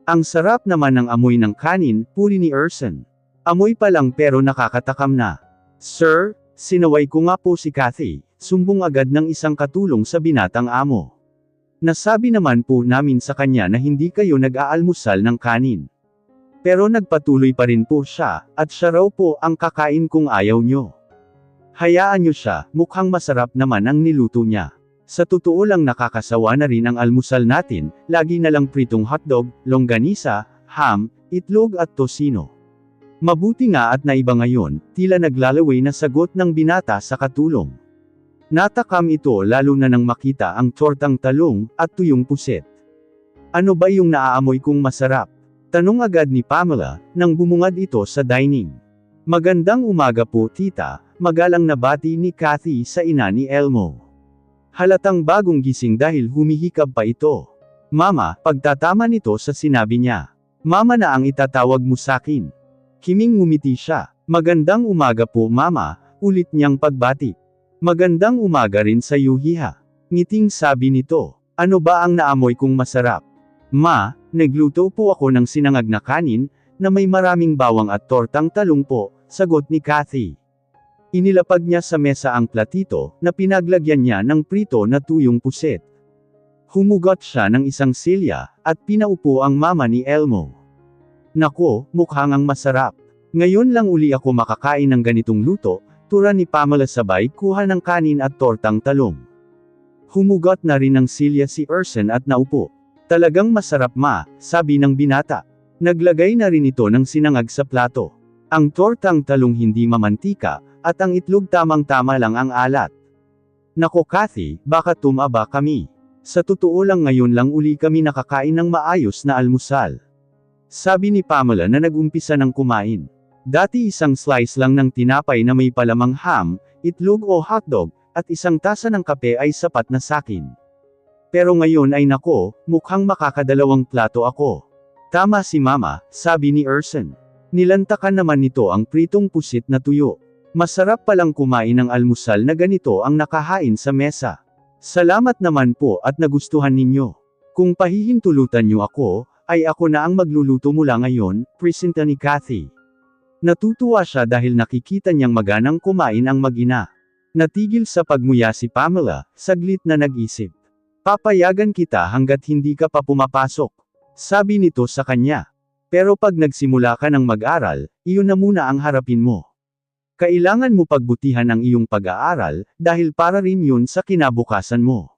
Ang sarap naman ng amoy ng kanin, puri ni Erson. Amoy pa lang pero nakakatakam na. Sir, sinaway ko nga po si Kathy, sumbong agad ng isang katulong sa binatang amo. Nasabi naman po namin sa kanya na hindi kayo nag-aalmusal ng kanin. Pero nagpatuloy pa rin po siya, at siya raw po ang kakain kung ayaw nyo. Hayaan nyo siya, mukhang masarap naman ang niluto niya. Sa totoo lang nakakasawa na rin ang almusal natin, lagi na lang pritong hotdog, longganisa, ham, itlog at tosino. Mabuti nga at naiba ngayon, tila naglalaway na sagot ng binata sa katulong. Natakam ito lalo na nang makita ang tortang talong, at tuyong pusit. Ano ba yung naaamoy kong masarap? Tanong agad ni Pamela, nang bumungad ito sa dining. Magandang umaga po tita, magalang na bati ni Kathy sa ina ni Elmo. Halatang bagong gising dahil humihikab pa ito. Mama, pagtatama nito sa sinabi niya. Mama na ang itatawag mo sakin. Kiming ngumiti siya. Magandang umaga po mama, ulit niyang pagbati. Magandang umaga rin sa iyo hiha. Ngiting sabi nito. Ano ba ang naamoy kong masarap? Ma, nagluto po ako ng sinangag na kanin, na may maraming bawang at tortang talong po, sagot ni Kathy. Inilapag niya sa mesa ang platito, na pinaglagyan niya ng prito na tuyong pusit. Humugot siya ng isang silya, at pinaupo ang mama ni Elmo. Nako, mukhang ang masarap. Ngayon lang uli ako makakain ng ganitong luto, tura ni Pamela sabay kuha ng kanin at tortang talong. Humugot na rin ng silya si Erson at naupo. Talagang masarap ma, sabi ng binata. Naglagay na rin ito ng sinangag sa plato. Ang tortang talong hindi mamantika, at ang itlog tamang-tama lang ang alat. Nako Kathy, baka tumaba kami. Sa totoo lang ngayon lang uli kami nakakain ng maayos na almusal. Sabi ni Pamela na nag-umpisa ng kumain. Dati isang slice lang ng tinapay na may palamang ham, itlog o hotdog, at isang tasa ng kape ay sapat na sakin. Pero ngayon ay nako, mukhang makakadalawang plato ako. Tama si mama, sabi ni Erson. Nilantakan naman nito ang pritong pusit na tuyo. Masarap palang kumain ng almusal na ganito ang nakahain sa mesa. Salamat naman po at nagustuhan ninyo. Kung pahihintulutan niyo ako, ay ako na ang magluluto mula ngayon, presenta ni Kathy. Natutuwa siya dahil nakikita niyang maganang kumain ang mag-ina. Natigil sa pagmuya si Pamela, saglit na nag-isip. Papayagan kita hanggat hindi ka pa pumapasok. Sabi nito sa kanya. Pero pag nagsimula ka ng mag-aral, iyon na muna ang harapin mo. Kailangan mo pagbutihan ang iyong pag-aaral, dahil para rin yun sa kinabukasan mo.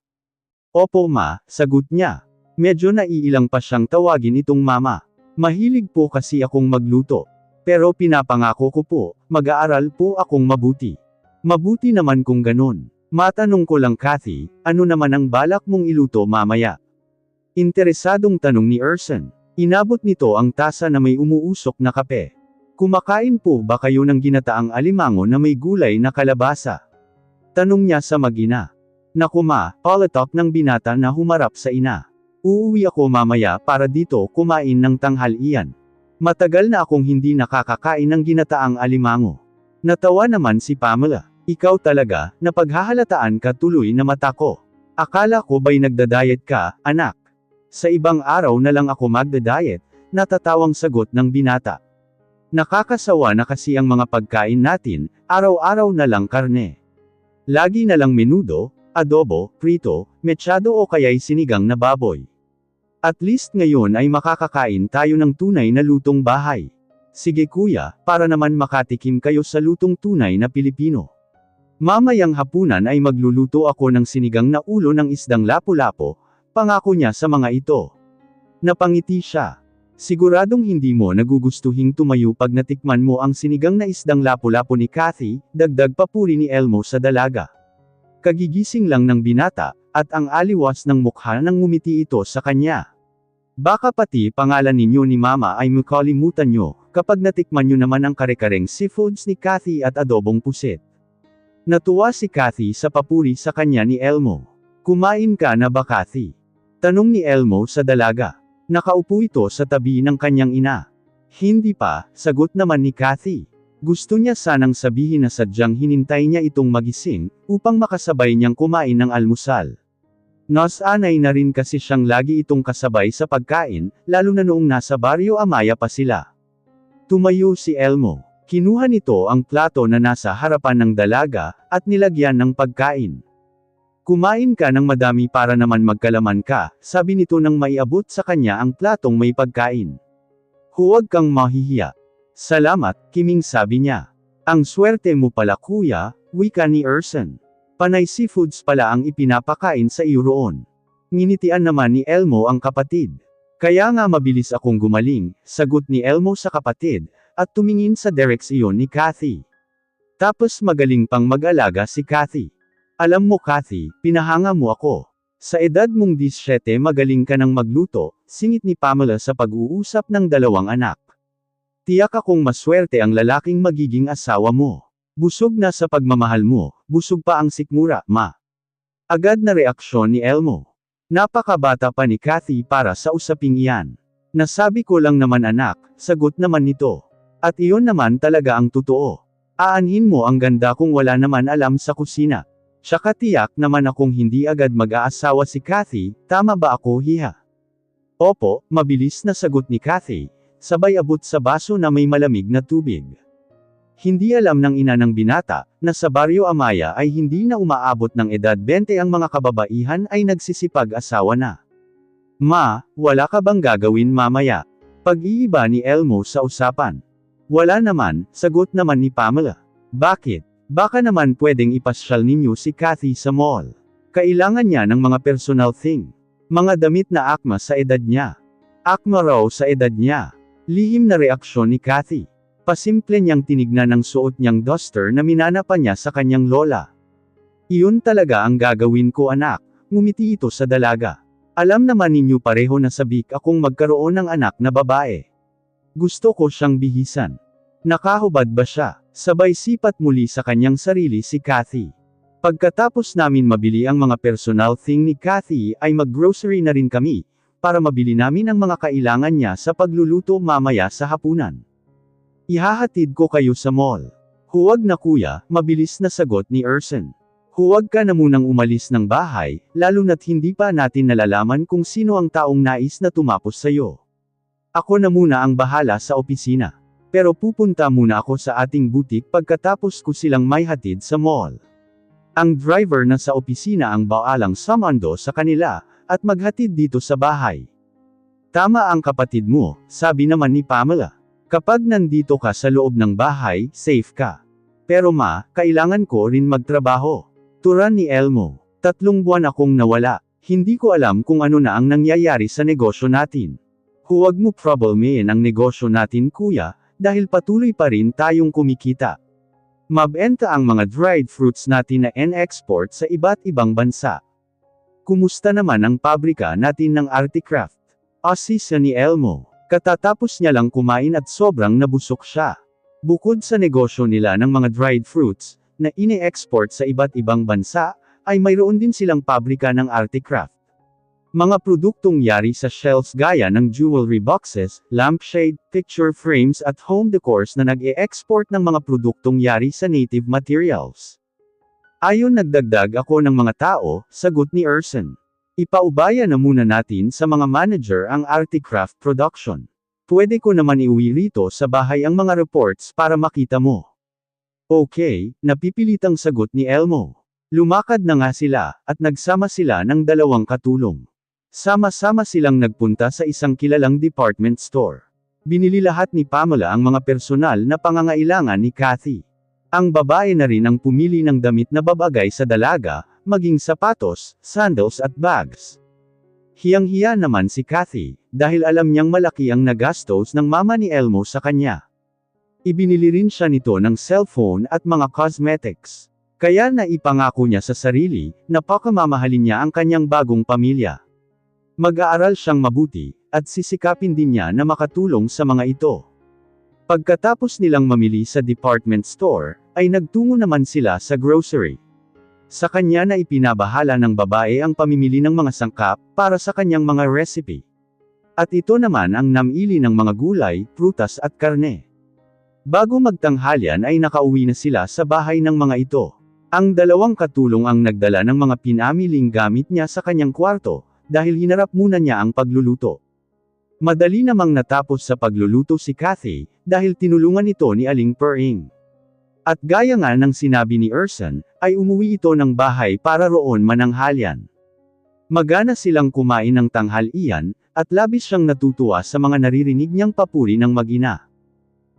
Opo ma, sagot niya. Medyo naiilang pa siyang tawagin itong mama. Mahilig po kasi akong magluto. Pero pinapangako ko po, mag-aaral po akong mabuti. Mabuti naman kung ganon. Matanong ko lang Kathy, ano naman ang balak mong iluto mamaya? Interesadong tanong ni Erson. Inabot nito ang tasa na may umuusok na kape. Kumakain po ba kayo ng ginataang alimango na may gulay na kalabasa? Tanong niya sa mag-ina. Naku ma, palatok ng binata na humarap sa ina. Uuwi ako mamaya para dito kumain ng tanghalian. Matagal na akong hindi nakakakain ng ginataang alimango. Natawa naman si Pamela. Ikaw talaga, napaghahalataan ka tuloy na mata ko. Akala ko ba'y nagda-diet ka, anak? Sa ibang araw na lang ako magda-diet, natatawang sagot ng binata. Nakakasawa na kasi ang mga pagkain natin, araw-araw na lang karne. Lagi na lang menudo, adobo, prito, mechado o kaya'y sinigang na baboy. At least ngayon ay makakakain tayo ng tunay na lutong bahay. Sige kuya, para naman makatikim kayo sa lutong tunay na Pilipino. Mamayang hapunan ay magluluto ako ng sinigang na ulo ng isdang lapu-lapu, pangako niya sa mga ito. Napangiti siya. Siguradong hindi mo nagugustuhing tumayo pag natikman mo ang sinigang na isdang lapu-lapu ni Kathy, dagdag papuri ni Elmo sa dalaga. Kagigising lang ng binata, at ang aliwas ng mukha nang ngumiti ito sa kanya. Baka pati pangalan ninyo ni Mama ay makalimutan nyo, kapag natikman nyo naman ang kare-kareng seafoods ni Kathy at adobong pusit. Natuwa si Kathy sa papuri sa kanya ni Elmo. Kumain ka na ba Kathy? Tanong ni Elmo sa dalaga. Nakaupo ito sa tabi ng kanyang ina. Hindi pa, sagot naman ni Kathy. Gusto niya sanang sabihin na sadyang hinintay niya itong magising, upang makasabay niyang kumain ng almusal. Nasanay na rin kasi siyang lagi itong kasabay sa pagkain, lalo na noong nasa Barrio Amaya pa sila. Tumayo si Elmo. Kinuha nito ang plato na nasa harapan ng dalaga, at nilagyan ng pagkain. Kumain ka ng madami para naman magkalaman ka, sabi nito nang maiabot sa kanya ang platong may pagkain. Huwag kang mahihiya. Salamat, kiming sabi niya. Ang swerte mo pala kuya, wika ni Erson. Panay seafoods pala ang ipinapakain sa iyo roon. Nginitian naman ni Elmo ang kapatid. Kaya nga mabilis akong gumaling, sagot ni Elmo sa kapatid, at tumingin sa direksyon ni Kathy. Tapos magaling pang mag-alaga si Kathy. Alam mo Kathy, pinahanga mo ako. Sa edad mong 17 magaling ka ng magluto, singit ni Pamela sa pag-uusap ng dalawang anak. Tiyak akong maswerte ang lalaking magiging asawa mo. Busog na sa pagmamahal mo, busog pa ang sikmura, ma. Agad na reaksyon ni Elmo. Napakabata pa ni Kathy para sa usaping iyan. Nasabi ko lang naman anak, sagot naman nito. At iyon naman talaga ang totoo. Aanhin mo ang ganda kung wala naman alam sa kusina. Tsaka tiyak naman akong hindi agad mag-aasawa si Kathy, tama ba ako hiha? Opo, mabilis na sagot ni Kathy, sabay abot sa baso na may malamig na tubig. Hindi alam ng ina ng binata, na sa Barrio Amaya ay hindi na umaabot ng edad 20 ang mga kababaihan ay nagsisipag-asawa na. Ma, wala ka bang gagawin mamaya? Pag-iiba ni Elmo sa usapan. Wala naman, sagot naman ni Pamela. Bakit? Baka naman pwedeng ipasyal ninyo si Kathy sa mall. Kailangan niya ng mga personal thing. Mga damit na akma sa edad niya. Akma raw sa edad niya. Lihim na reaksyon ni Kathy. Pasimple niyang tinignan ang suot niyang duster na minana pa niya sa kanyang lola. Iyon talaga ang gagawin ko anak, ngumiti ito sa dalaga. Alam naman ninyo pareho na sabik akong magkaroon ng anak na babae. Gusto ko siyang bihisan. Nakahubad ba siya? Sabay sipat muli sa kanyang sarili si Kathy. Pagkatapos namin mabili ang mga personal thing ni Kathy ay mag-grocery na rin kami, para mabili namin ang mga kailangan niya sa pagluluto mamaya sa hapunan. Ihahatid ko kayo sa mall. Huwag na kuya, mabilis na sagot ni Erson. Huwag ka na munang umalis ng bahay, lalo na't hindi pa natin nalalaman kung sino ang taong nais na tumapos sa'yo. Ako na muna ang bahala sa opisina. Pero pupunta muna ako sa ating butik pagkatapos ko silang may hatid sa mall. Ang driver na sa opisina ang baalang sumando sa kanila, at maghatid dito sa bahay. Tama ang kapatid mo, sabi naman ni Pamela. Kapag nandito ka sa loob ng bahay, safe ka. Pero ma, kailangan ko rin magtrabaho. Turan ni Elmo. 3 buwan akong nawala. Hindi ko alam kung ano na ang nangyayari sa negosyo natin. Huwag mo problemahin ang negosyo natin kuya, dahil patuloy pa rin tayong kumikita. Mabenta ang mga dried fruits natin na in-export sa iba't ibang bansa. Kumusta naman ang pabrika natin ng Articraft? Asisa ni Elmo. Katatapos niya lang kumain at sobrang nabusok siya. Bukod sa negosyo nila ng mga dried fruits, na ine-export sa iba't ibang bansa, ay mayroon din silang pabrika ng Articraft. Mga produktong yari sa shelves gaya ng jewelry boxes, lampshade, picture frames at home decors na nag-e-export ng mga produktong yari sa native materials. Ayon nagdagdag ako ng mga tao, sagot ni Erson. Ipaubaya na muna natin sa mga manager ang Articraft production. Pwede ko naman iuwi rito sa bahay ang mga reports para makita mo. Okay, napipilitang sagot ni Elmo. Lumakad na nga sila, at nagsama sila ng 2 katulong. Sama-sama silang nagpunta sa isang kilalang department store. Binili lahat ni Pamela ang mga personal na pangangailangan ni Kathy. Ang babae na rin ang pumili ng damit na babagay sa dalaga, maging sapatos, sandals at bags. Hiyang-hiya naman si Kathy, dahil alam niyang malaki ang nagastos ng mama ni Elmo sa kanya. Ibinili rin siya nito ng cellphone at mga cosmetics. Kaya naipangako niya sa sarili, na pakamamahalin niya ang kanyang bagong pamilya. Mag-aaral siyang mabuti, at sisikapin din niya na makatulong sa mga ito. Pagkatapos nilang mamili sa department store, ay nagtungo naman sila sa grocery. Sa kanya na ipinabahala ng babae ang pamimili ng mga sangkap, para sa kanyang mga recipe. At ito naman ang namili ng mga gulay, prutas at karne. Bago magtanghalian ay nakauwi na sila sa bahay ng mga ito. Ang dalawang katulong ang nagdala ng mga pinamiling gamit niya sa kanyang kwarto, dahil hinarap muna niya ang pagluluto. Madali namang natapos sa pagluluto si Kathy, dahil tinulungan ito ni Aling Pering. At gaya nga ng sinabi ni Erson, ay umuwi ito ng bahay para roon mananghalian. Magana silang kumain ng tanghalian, at labis siyang natutuwa sa mga naririnig niyang papuri ng mag-ina.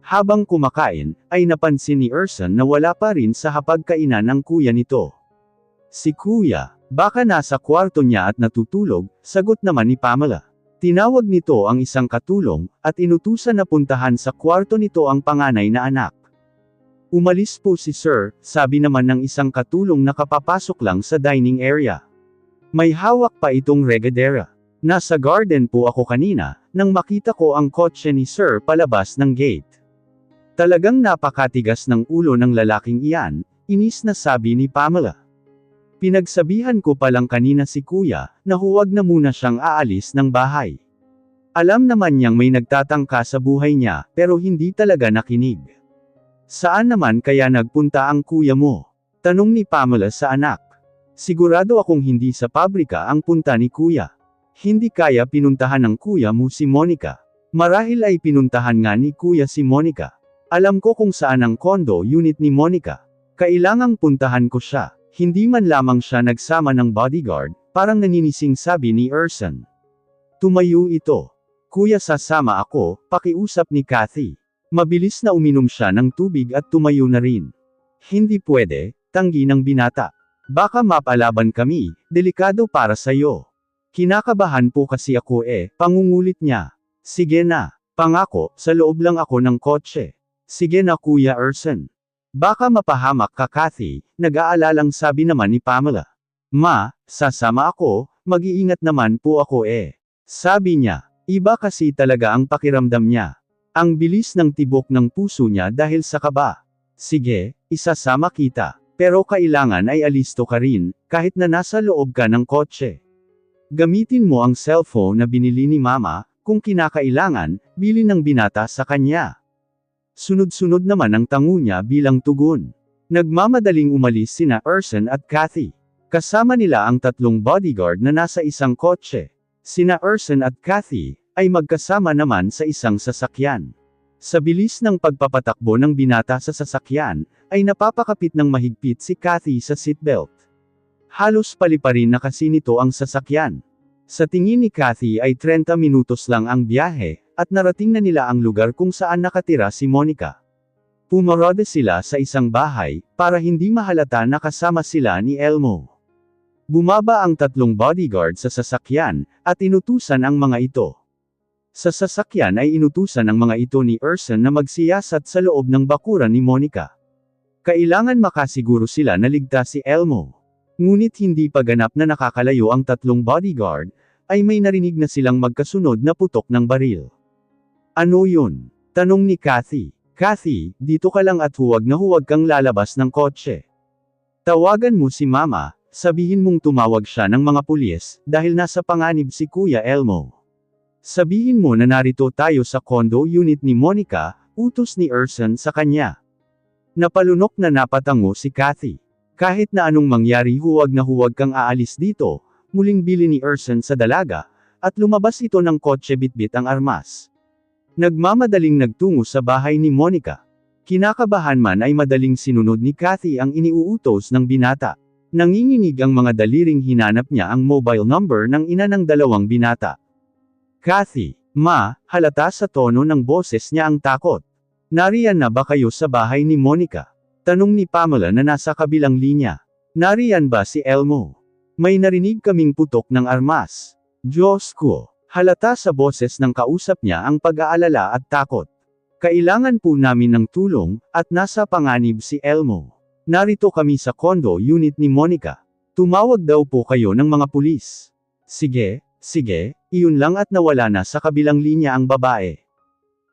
Habang kumakain, ay napansin ni Erson na wala pa rin sa hapagkainan ng kuya nito. Si kuya, baka nasa kwarto niya at natutulog, sagot naman ni Pamela. Tinawag nito ang isang katulong, at inutusan na puntahan sa kwarto nito ang panganay na anak. Umalis po si Sir, sabi naman ng isang katulong na kapapasok lang sa dining area. May hawak pa itong regadera. Nasa garden po ako kanina, nang makita ko ang kotse ni Sir palabas ng gate. Talagang napakatigas ng ulo ng lalaking iyan, inis na sabi ni Pamela. Pinagsabihan ko palang kanina si kuya, na huwag na muna siyang aalis ng bahay. Alam naman niyang may nagtatangka sa buhay niya, pero hindi talaga nakinig. Saan naman kaya nagpunta ang kuya mo? Tanong ni Pamela sa anak. Sigurado akong hindi sa pabrika ang punta ni kuya. Hindi kaya pinuntahan ng kuya mo si Monica. Marahil ay pinuntahan nga ni kuya si Monica. Alam ko kung saan ang condo unit ni Monica. Kailangang puntahan ko siya. Hindi man lamang siya nagsama ng bodyguard, parang naninising sabi ni Erson. Tumayo ito. Kuya, sasama ako, pakiusap ni Kathy. Mabilis na uminom siya ng tubig at tumayo na rin. Hindi pwede, tanggi ng binata. Baka mapalaban kami, delikado para sa'yo. Kinakabahan po kasi ako pangungulit niya. Sige na, pangako, sa loob lang ako ng kotse. Sige na Kuya Erson. Baka mapahamak ka Kathy, nag-aalalang sabi naman ni Pamela. Ma, sasama ako, mag-iingat naman po ako Sabi niya, iba kasi talaga ang pakiramdam niya. Ang bilis ng tibok ng puso niya dahil sa kaba. Sige, isasama kita, pero kailangan ay alisto ka rin, kahit na nasa loob ka ng kotse. Gamitin mo ang cellphone na binili ni Mama, kung kinakailangan, bili ng binata sa kanya. Sunod-sunod naman ang tango niya bilang tugon. Nagmamadaling umalis sina Erson at Kathy. Kasama nila ang tatlong bodyguard na nasa isang kotse. Sina Erson at Kathy ay magkasama naman sa isang sasakyan. Sa bilis ng pagpapatakbo ng binata sa sasakyan, ay napapakapit ng mahigpit si Kathy sa seatbelt. Halos paliparin na kasi nito ang sasakyan. Sa tingin ni Kathy ay 30 minutos lang ang biyahe, at narating na nila ang lugar kung saan nakatira si Monica. Pumarada sila sa isang bahay, para hindi mahalata na kasama sila ni Elmo. Bumaba ang tatlong bodyguard sa sasakyan, at inutusan ang mga ito. Sa sasakyan ay inutusan ang mga ito ni Erson na magsiyasat sa loob ng bakuran ni Monica. Kailangan makasiguro sila na ligtas si Elmo. Ngunit hindi pa ganap na nakakalayo ang tatlong bodyguard, ay may narinig na silang magkasunod na putok ng baril. Ano yun? Tanong ni Kathy. Kathy, dito ka lang at huwag na huwag kang lalabas ng kotse. Tawagan mo si Mama, sabihin mong tumawag siya ng mga pulis, dahil nasa panganib si Kuya Elmo. Sabihin mo na narito tayo sa condo unit ni Monica, utos ni Erson sa kanya. Napalunok na napatango si Kathy. Kahit na anong mangyari huwag na huwag kang aalis dito, muling bili ni Erson sa dalaga, at lumabas ito ng kotse bitbit ang armas. Nagmamadaling nagtungo sa bahay ni Monica. Kinakabahan man ay madaling sinunod ni Kathy ang iniuutos ng binata. Nanginginig ang mga daliring hinanap niya ang mobile number ng ina ng dalawang binata. Kathy, Ma, halata sa tono ng boses niya ang takot. Nariyan na ba kayo sa bahay ni Monica? Tanong ni Pamela na nasa kabilang linya. Nariyan ba si Elmo? May narinig kaming putok ng armas. Diyos ko. Halata sa boses ng kausap niya ang pag-aalala at takot. Kailangan po namin ng tulong, at nasa panganib si Elmo. Narito kami sa condo unit ni Monica. Tumawag daw po kayo ng mga pulis. Sige, iyon lang at nawala na sa kabilang linya ang babae.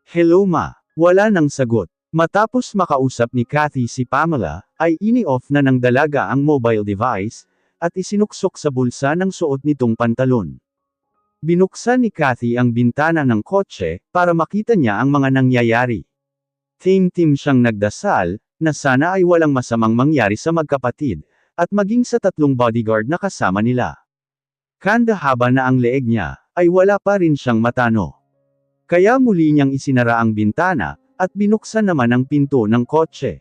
Hello Ma. Wala nang sagot. Matapos makausap ni Kathy si Pamela, ay ini-off na ng dalaga ang mobile device, at isinuksok sa bulsa ng suot nitong pantalon. Binuksan ni Kathy ang bintana ng kotse, para makita niya ang mga nangyayari. Tim-tim siyang nagdasal, na sana ay walang masamang mangyari sa magkapatid, at maging sa 3 bodyguard na kasama nila. Kanda haba na ang leeg niya, ay wala pa rin siyang matano. Kaya muli niyang isinara ang bintana, at binuksan naman ang pinto ng kotse.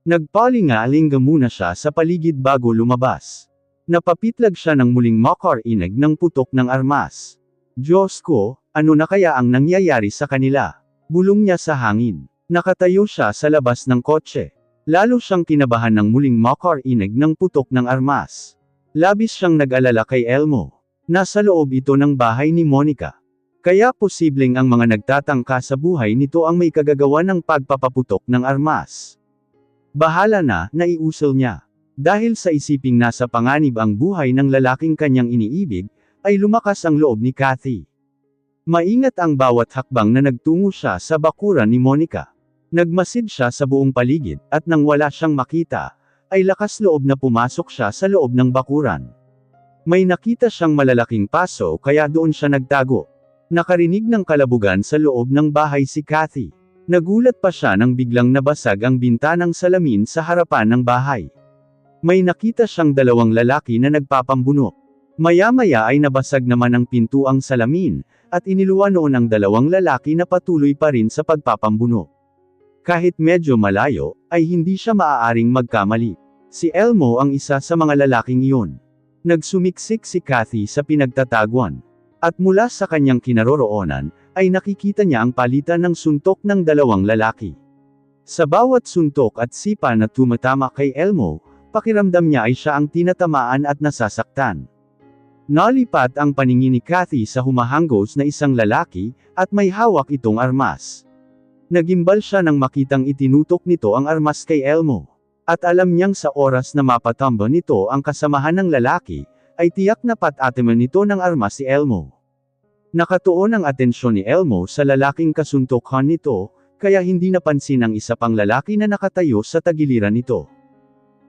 Nagpalinga-alinga muna siya sa paligid bago lumabas. Napapitlag siya ng muling makarinig ng putok ng armas. Diyos ko, ano na kaya ang nangyayari sa kanila? Bulong niya sa hangin. Nakatayo siya sa labas ng kotse. Lalo siyang kinabahan ng muling makarinig ng putok ng armas. Labis siyang nag-alala kay Elmo. Nasa loob ito ng bahay ni Monica. Kaya posibleng ang mga nagtatangka sa buhay nito ang may kagagawa ng pagpapaputok ng armas. Bahala na, naiusil niya. Dahil sa isiping nasa panganib ang buhay ng lalaking kanyang iniibig, ay lumakas ang loob ni Kathy. Maingat ang bawat hakbang na nagtungo siya sa bakuran ni Monica. Nagmasid siya sa buong paligid, at nang wala siyang makita, ay lakas loob na pumasok siya sa loob ng bakuran. May nakita siyang malalaking paso kaya doon siya nagtago. Nakarinig ng kalabugan sa loob ng bahay si Kathy. Nagulat pa siya nang biglang nabasag ang bintanang salamin sa harapan ng bahay. May nakita siyang 2 lalaki na nagpapambuno. Maya-maya ay nabasag naman ang pintuang salamin, at iniluwa noon ang 2 lalaki na patuloy pa rin sa pagpapambuno. Kahit medyo malayo, ay hindi siya maaaring magkamali. Si Elmo ang isa sa mga lalaking iyon. Nagsumiksik si Kathy sa pinagtataguan. At mula sa kanyang kinaroroonan, ay nakikita niya ang palitan ng suntok ng 2 lalaki. Sa bawat suntok at sipa na tumatama kay Elmo, pakiramdam niya ay siya ang tinatamaan at nasasaktan. Nalipat ang paningin ni Kathy sa humahanggos na isang lalaki, at may hawak itong armas. Nagimbal siya nang makitang itinutok nito ang armas kay Elmo. At alam niyang sa oras na mapatamba nito ang kasamahan ng lalaki, ay tiyak na patataman nito ng armas si Elmo. Nakatuon ang atensyon ni Elmo sa lalaking kasuntokan nito, kaya hindi napansin ang isa pang lalaki na nakatayo sa tagiliran nito.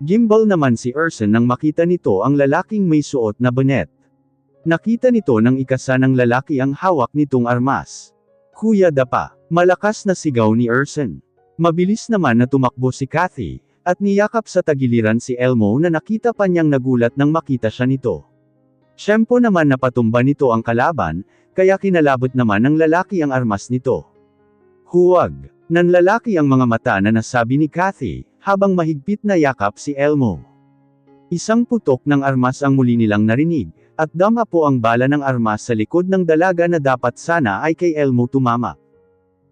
Gimbal naman si Urson nang makita nito ang lalaking may suot na banet. Nakita nito nang ikasa ng lalaki ang hawak nitong armas. Kuya dapa, malakas na sigaw ni Urson. Mabilis naman na tumakbo si Kathy, at niyakap sa tagiliran si Elmo na nakita pa niyang nagulat nang makita siya nito. Siyempo naman napatumba nito ang kalaban, kaya kinalabot naman ng lalaki ang armas nito. Huwag! Nanlalaki ang mga mata na nasabi ni Kathy, habang mahigpit na yakap si Elmo. Isang putok ng armas ang muli nilang narinig, at dama po ang bala ng armas sa likod ng dalaga na dapat sana ay kay Elmo tumama.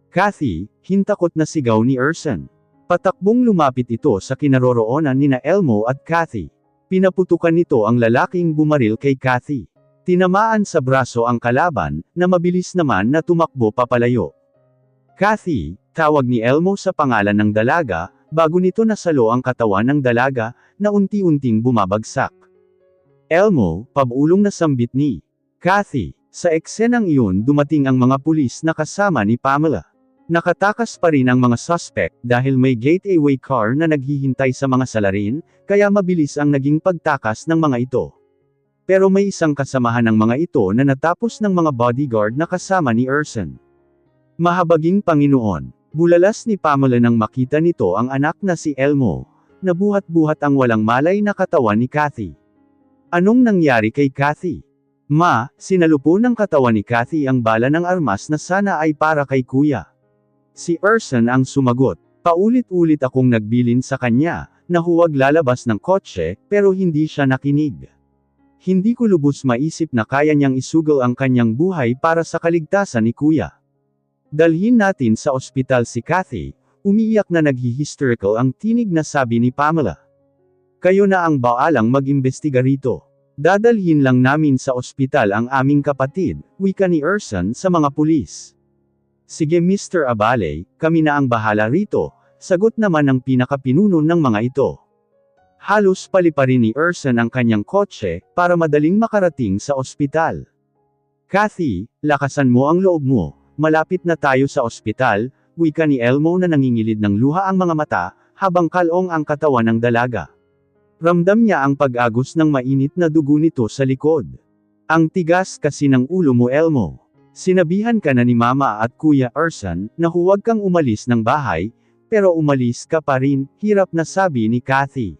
Kathy, hintakot na sigaw ni Urson. Patakbong lumapit ito sa kinaroroonan nina Elmo at Kathy. Pinaputukan nito ang lalaking bumaril kay Kathy. Tinamaan sa braso ang kalaban, na mabilis naman na tumakbo papalayo. Kathy, tawag ni Elmo sa pangalan ng dalaga, bago nito nasalo ang katawan ng dalaga, na unti-unting bumabagsak. Elmo, pabulong na sambit ni Kathy. Sa eksenang iyon dumating ang mga pulis na kasama ni Pamela. Nakatakas pa rin ang mga suspect dahil may getaway car na naghihintay sa mga salarin, kaya mabilis ang naging pagtakas ng mga ito. Pero may isang kasamahan ng mga ito na natapos ng mga bodyguard na kasama ni Urson. Mahabaging Panginoon, bulalas ni Pamela nang makita nito ang anak na si Elmo, na buhat-buhat ang walang malay na katawan ni Kathy. Anong nangyari kay Kathy? Ma, sinalupo ng katawan ni Kathy ang bala ng armas na sana ay para kay kuya. Si Urson ang sumagot. Paulit-ulit akong nagbilin sa kanya, na huwag lalabas ng kotse, pero hindi siya nakinig. Hindi ko lubos maisip na kaya niyang isugal ang kanyang buhay para sa kaligtasan ni kuya. Dalhin natin sa ospital si Kathy, umiiyak na naghi-hysterical ang tinig na sabi ni Pamela. Kayo na ang baalang mag-imbestiga rito. Dadalhin lang namin sa ospital ang aming kapatid, wika ni Urson sa mga pulis. Sige Mr. Abale, kami na ang bahala rito, sagot naman ng pinakapinuno ng mga ito. Halos paliparin ni Urson ang kanyang kotse, para madaling makarating sa ospital. Kathy, lakasan mo ang loob mo, malapit na tayo sa ospital, wika ni Elmo na nangingilid ng luha ang mga mata, habang kalong ang katawan ng dalaga. Ramdam niya ang pag-agos ng mainit na dugo nito sa likod. Ang tigas kasi ng ulo mo Elmo. Sinabihan ka na ni Mama at Kuya Urson, na huwag kang umalis ng bahay, Pero umalis ka pa rin, hirap na sabi ni Kathy.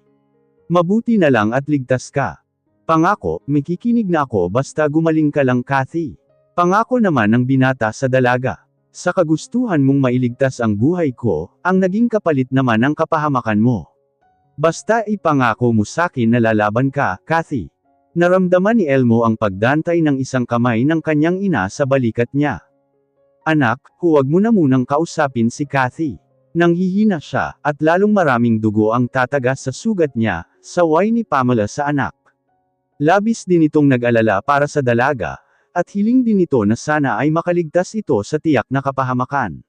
Mabuti na lang at ligtas ka. Pangako, makikinig na ako basta gumaling ka lang Kathy. Pangako naman ng binata sa dalaga. Sa kagustuhan mong mailigtas ang buhay ko, ang naging kapalit naman ang kapahamakan mo. Basta ipangako mo sakin na lalaban ka, Kathy. Naramdaman ni Elmo ang pagdantay ng isang kamay ng kanyang ina sa balikat niya. Anak, huwag mo na munang kausapin si Kathy. Nanghihina siya, at lalong maraming dugo ang tatagas sa sugat niya, saway ni Pamela sa anak. Labis din itong nag-alala para sa dalaga, at hiling din ito na sana ay makaligtas ito sa tiyak na kapahamakan.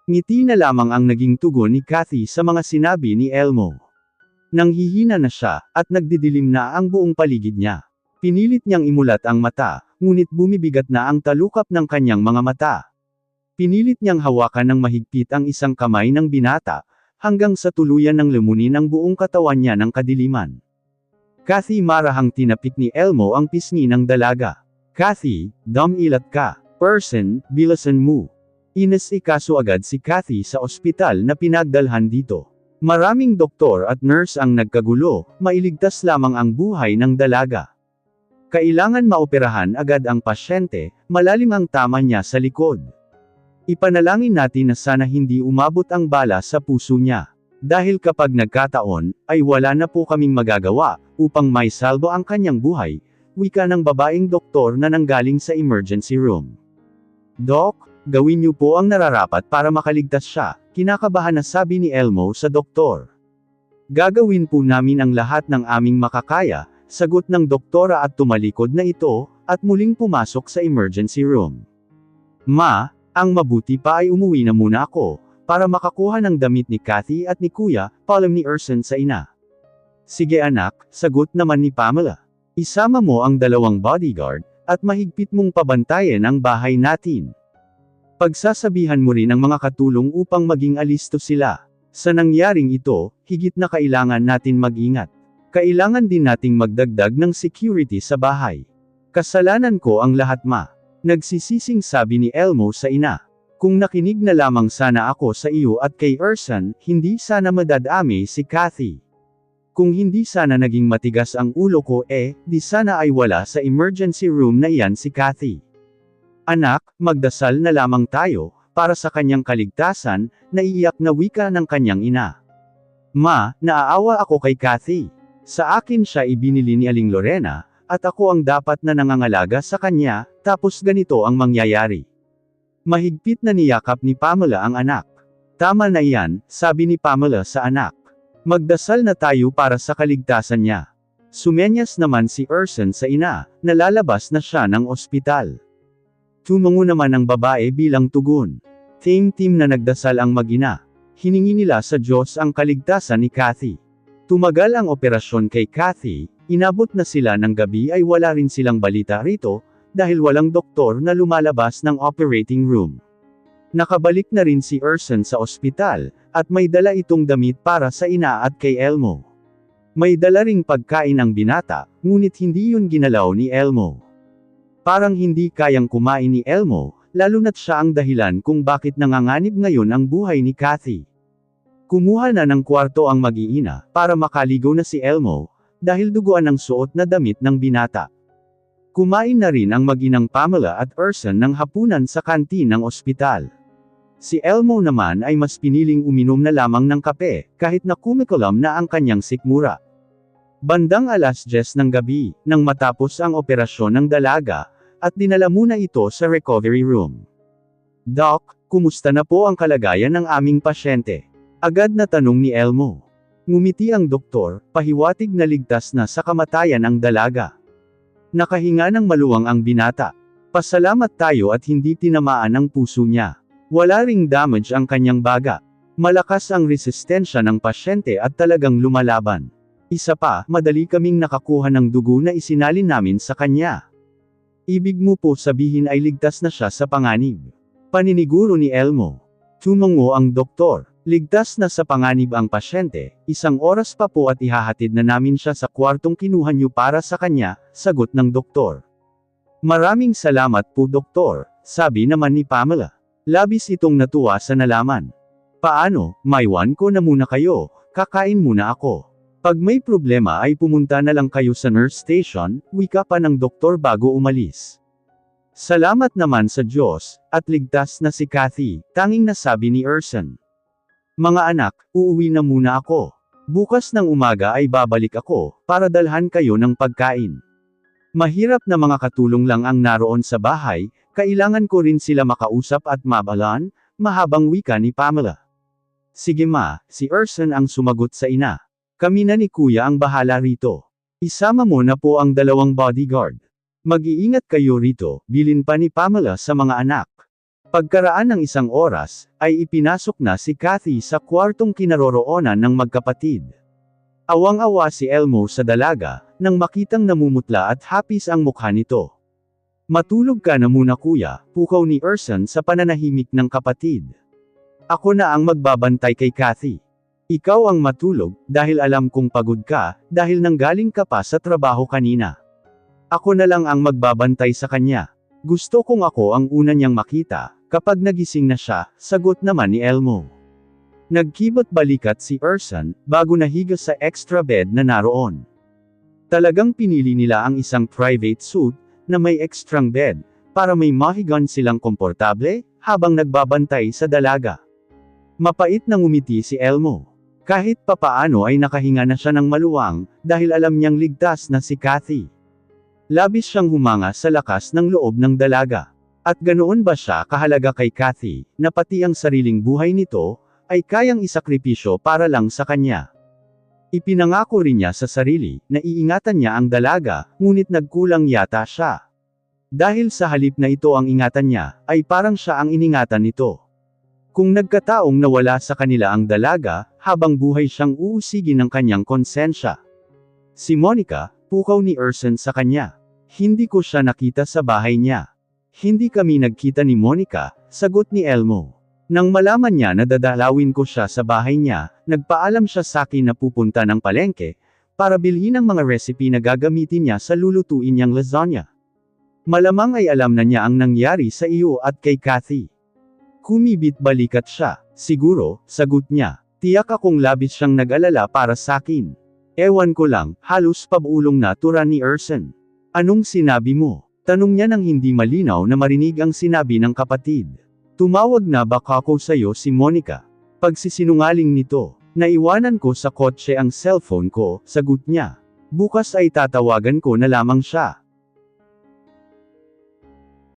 Ngiti na lamang ang naging tugon ni Kathy sa mga sinabi ni Elmo. Nanghihina na siya, at nagdidilim na ang buong paligid niya. Pinilit niyang imulat ang mata, ngunit bumibigat na ang talukap ng kanyang mga mata. Pinilit niyang hawakan ng mahigpit ang isang kamay ng binata, hanggang sa tuluyan ng lumunin ang buong katawan niya ng kadiliman. Kathy, marahang tinapik ni Elmo ang pisngi ng dalaga. Kathy, damilat ka. Person, bilasan mo. Inas-ikaso agad si Kathy sa ospital na pinagdalhan dito. Maraming doktor at nurse ang nagkagulo, mailigtas lamang ang buhay ng dalaga. Kailangan maoperahan agad ang pasyente, malalim ang tama niya sa likod. Ipanalangin natin na sana hindi umabot ang bala sa puso niya. Dahil kapag nagkataon, ay wala na po kaming magagawa, upang maisalbo ang kanyang buhay, wika ng babaeng doktor na nanggaling sa emergency room. Doc, gawin niyo po ang nararapat para makaligtas siya, kinakabahan na sabi ni Elmo sa doktor. Gagawin po namin ang lahat ng aming makakaya, sagot ng doktora at tumalikod na ito, at muling pumasok sa emergency room. Ma, ang mabuti pa ay umuwi na muna ako, para makakuha ng damit ni Kathy at ni Kuya, paalam ni Urson sa ina. Sige anak, sagot naman ni Pamela. Isama mo ang 2 bodyguard, at mahigpit mong pabantayan ang bahay natin. Pagsasabihan mo rin ang mga katulong upang maging alisto sila. Sa nangyaring ito, higit na kailangan natin mag-ingat. Kailangan din nating magdagdag ng security sa bahay. Kasalanan ko ang lahat ma. Nagsisising sabi ni Elmo sa ina. Kung nakinig na lamang sana ako sa iyo at kay Urson, hindi sana madadami si Kathy. Kung hindi sana naging matigas ang ulo ko di sana ay wala sa emergency room na iyan si Kathy. Anak, magdasal na lamang tayo, para sa kanyang kaligtasan, naiiyak na wika ng kanyang ina. Ma, naaawa ako kay Kathy. Sa akin siya ibinili ni Aling Lorena, at ako ang dapat na nangangalaga sa kanya, tapos ganito ang mangyayari. Mahigpit na niyakap ni Pamela ang anak. Tama na iyan, sabi ni Pamela sa anak. Magdasal na tayo para sa kaligtasan niya. Sumenyas naman si Urson sa ina, nalalabas na siya ng ospital. Tumango naman ang babae bilang tugon. Team na nagdasal ang mag-ina. Hiningi nila sa Diyos ang kaligtasan ni Kathy. Tumagal ang operasyon kay Kathy, inabot na sila ng gabi ay wala rin silang balita rito, dahil walang doktor na lumalabas ng operating room. Nakabalik na rin si Urson sa ospital, at may dala itong damit para sa ina at kay Elmo. May dala ring pagkain ang binata, ngunit hindi yun ginalaw ni Elmo. Parang hindi kayang kumain ni Elmo, lalo na't siya ang dahilan kung bakit nanganganib ngayon ang buhay ni Kathy. Kumuha na ng kwarto ang mag-iina, para makaligo na si Elmo, dahil duguan ang suot na damit ng binata. Kumain na rin ang mag-inang Pamela at Urson ng hapunan sa kantin ng ospital. Si Elmo naman ay mas piniling uminom na lamang ng kape, kahit na kumikulam na ang kanyang sikmura. Bandang 10:00 ng gabi, nang matapos ang operasyon ng dalaga, at dinala muna ito sa recovery room. Doc, kumusta na po ang kalagayan ng aming pasyente? Agad na tanong ni Elmo. Ngumiti ang doktor, pahiwatig na ligtas na sa kamatayan ang dalaga. Nakahinga ng maluwang ang binata. Pasalamat tayo at hindi tinamaan ang puso niya. Wala ring damage ang kanyang baga. Malakas ang resistensya ng pasyente at talagang lumalaban. Isa pa, madali kaming nakakuha ng dugo na isinalin namin sa kanya. Ibig mo po sabihin ay ligtas na siya sa panganib? Paniniguro ni Elmo. Tumango ang doktor. Ligtas na sa panganib ang pasyente, 1 oras pa po at ihahatid na namin siya sa kwartong kinuha niyo para sa kanya, sagot ng doktor. Maraming salamat po doktor, sabi naman ni Pamela. Labis itong natuwa sa nalaman. Paano, maiwan ko na muna kayo, kakain muna ako. Pag may problema ay pumunta na lang kayo sa nurse station, wika pa ng doktor bago umalis. Salamat naman sa Diyos, at ligtas na si Kathy, tanging nasabi ni Urson. Mga anak, uuwi na muna ako. Bukas ng umaga ay babalik ako, para dalhan kayo ng pagkain. Mahirap na mga katulong lang ang naroon sa bahay, kailangan ko rin sila makausap at mabalan, mahabang wika ni Pamela. Sige ma, si Urson ang sumagot sa ina. Kami na ni kuya ang bahala rito. Isama mo na po ang 2 bodyguard. Mag-iingat kayo rito, bilin pa ni Pamela sa mga anak. Pagkaraan ng 1 oras, ay ipinasok na si Kathy sa kwartong kinaroroonan ng magkapatid. Awang-awa si Elmo sa dalaga, nang makitang namumutla at hapis ang mukha nito. Matulog ka na muna kuya, pukaw ni Urson sa pananahimik ng kapatid. Ako na ang magbabantay kay Kathy. Ikaw ang matulog, dahil alam kong pagod ka, dahil nanggaling ka pa sa trabaho kanina. Ako na lang ang magbabantay sa kanya. Gusto kong ako ang una niyang makita, kapag nagising na siya, sagot naman ni Elmo. Nagkibot balikat si Urson, bago nahiga sa extra bed na naroon. Talagang pinili nila ang isang private suite, na may extrang bed, para may mahigan silang komportable, habang nagbabantay sa dalaga. Mapait nang umiti si Elmo. Kahit papaano ay nakahinga na siya ng maluwang, dahil alam niyang ligtas na si Kathy. Labis siyang humanga sa lakas ng loob ng dalaga. At ganoon ba siya kahalaga kay Kathy, na pati ang sariling buhay nito, ay kayang isakripisyo para lang sa kanya. Ipinangako rin niya sa sarili, na iingatan niya ang dalaga, ngunit nagkulang yata siya. Dahil sa halip na ito ang ingatan niya, ay parang siya ang iningatan nito. Kung nagkataong nawala sa kanila ang dalaga, habang buhay siyang uusigin ng kanyang konsensya. Si Monica, pukaw ni Urson sa kanya. Hindi ko siya nakita sa bahay niya. Hindi kami nagkita ni Monica, sagot ni Elmo. Nang malaman niya na dadalawin ko siya sa bahay niya, nagpaalam siya sa akin na pupunta ng palengke, para bilhin ang mga recipe na gagamitin niya sa lulutuin niyang lasagna. Malamang ay alam na niya ang nangyari sa iyo at kay Kathy. Kumibit balikat siya. Siguro, sagot niya. Tiyak akong labis siyang nag-alala para sa akin. Ewan ko lang, halos pabulong na tura ni Urson. Anong sinabi mo? Tanong niya nang hindi malinaw na marinig ang sinabi ng kapatid. Tumawag na ba ako sa'yo si Monica? Pagsisinungaling nito. Naiwanan ko sa kotse ang cellphone ko, sagot niya. Bukas ay tatawagan ko na lamang siya.